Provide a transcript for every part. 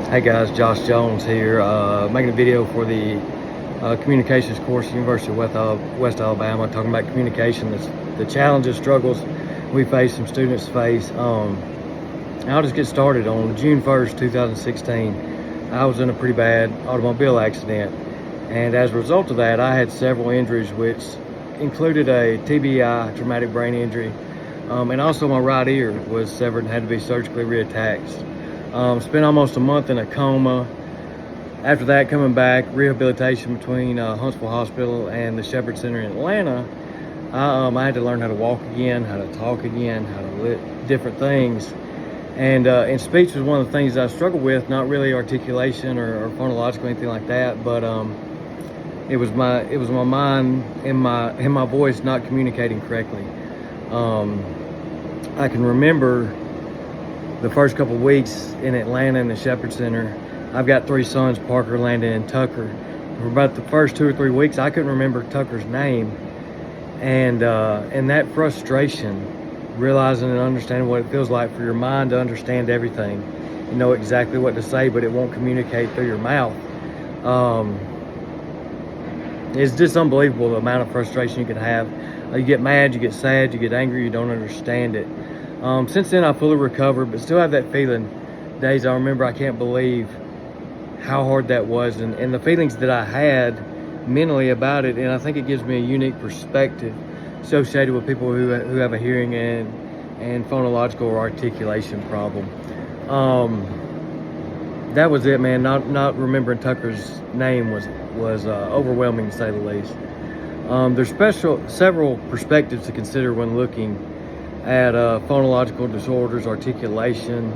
Hey guys, Josh Jones here, making a video for the communications course at University of West Alabama, talking about communication, the challenges, struggles we face, some students face. I'll just get started. On June 1st, 2016, I was in a pretty bad automobile accident, and as a result of that, I had several injuries, which included a TBI, traumatic brain injury, and also my right ear was severed and had to be surgically reattached. Spent almost a month in a coma. After that, coming back, rehabilitation between Huntsville Hospital and the Shepherd Center in Atlanta. I had to learn how to walk again, how to talk again, how to different things. And speech was one of the things that I struggled with, not really articulation or phonological, anything like that, but it was my mind and my voice not communicating correctly. I can remember the first couple of weeks in Atlanta in the Shepherd Center. I've got three sons, Parker, Landon, and Tucker. For about the first 2 or 3 weeks, I couldn't remember Tucker's name. And that frustration, realizing and understanding what it feels like for your mind to understand everything. You know exactly what to say, but it won't communicate through your mouth. It's just unbelievable the amount of frustration you can have. You get mad, you get sad, you get angry, you don't understand it. Since then, I fully recovered, but still have that feeling. Days I remember, I can't believe how hard that was, and the feelings that I had mentally about it. And I think it gives me a unique perspective associated with people who have a hearing and phonological or articulation problem. That was it, man. Not remembering Tucker's name was overwhelming, to say the least. There's several perspectives to consider when looking at phonological disorders, articulation.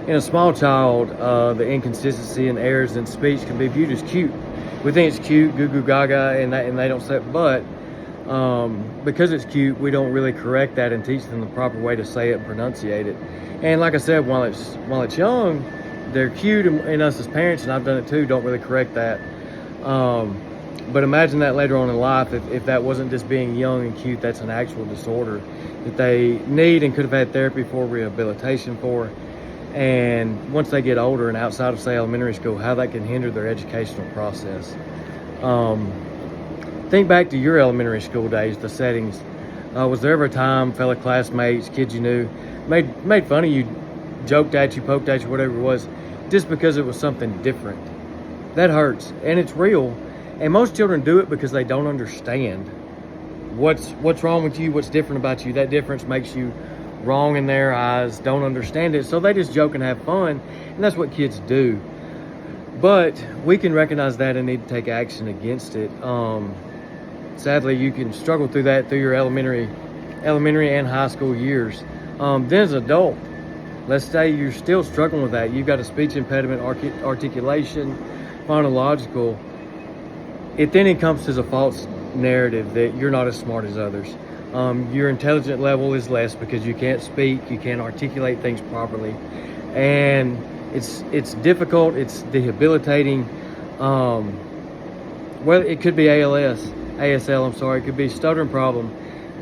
In a small child, the inconsistency and errors in speech can be viewed as cute. We think it's cute, goo goo gaga, and they don't say it, but because it's cute, we don't really correct that and teach them the proper way to say it and pronunciate it. And like I said, while it's young, they're cute, and us as parents, and I've done it too, don't really correct that. But imagine that later on in life, if that wasn't just being young and cute, that's an actual disorder that they need and could have had therapy for, rehabilitation for. And once they get older and outside of, say, elementary school, how that can hinder their educational process. Think back to your elementary school days, the settings. Was there ever a time fellow classmates, kids you knew, made fun of you, joked at you, poked at you, whatever it was, just because it was something different? That hurts, and it's real. And most children do it because they don't understand what's wrong with you, what's different about you. That difference makes you wrong in their eyes, don't understand it, so they just joke and have fun, and that's what kids do. But we can recognize that and need to take action against it. Sadly, you can struggle through that through your elementary and high school years. Then as an adult, let's say you're still struggling with that. You've got a speech impediment, articulation, phonological. It then encompasses a false narrative that you're not as smart as others. Your intelligence level is less because you can't speak, you can't articulate things properly, and it's difficult, it's debilitating. Well, it could be ASL, I'm sorry, it could be stuttering problem,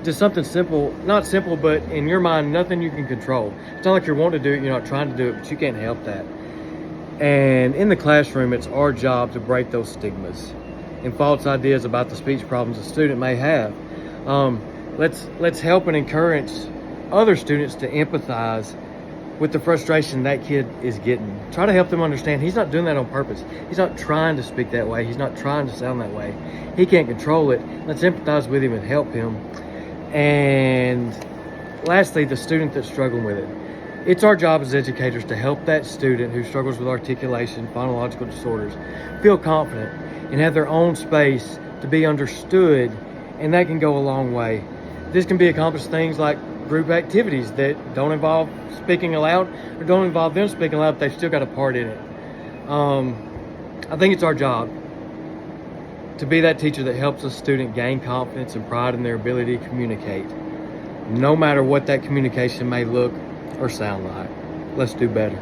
just something simple, not simple, but in your mind, nothing you can control. It's not like you're wanting to do it, you're not trying to do it, but you can't help that. And in the classroom, it's our job to break those stigmas and false ideas about the speech problems a student may have. Let's help and encourage other students to empathize with the frustration that kid is getting. Try to help them understand he's not doing that on purpose. He's not trying to speak that way. He's not trying to sound that way. He can't control it. Let's empathize with him and help him. And lastly, the student that's struggling with it. It's our job as educators to help that student who struggles with articulation, phonological disorders, feel confident and have their own space to be understood, and that can go a long way. This can be accomplished things like group activities that don't involve speaking aloud or don't involve them speaking aloud, but they've still got a part in it. I think it's our job to be that teacher that helps a student gain confidence and pride in their ability to communicate, no matter what that communication may look or sound like. Let's do better.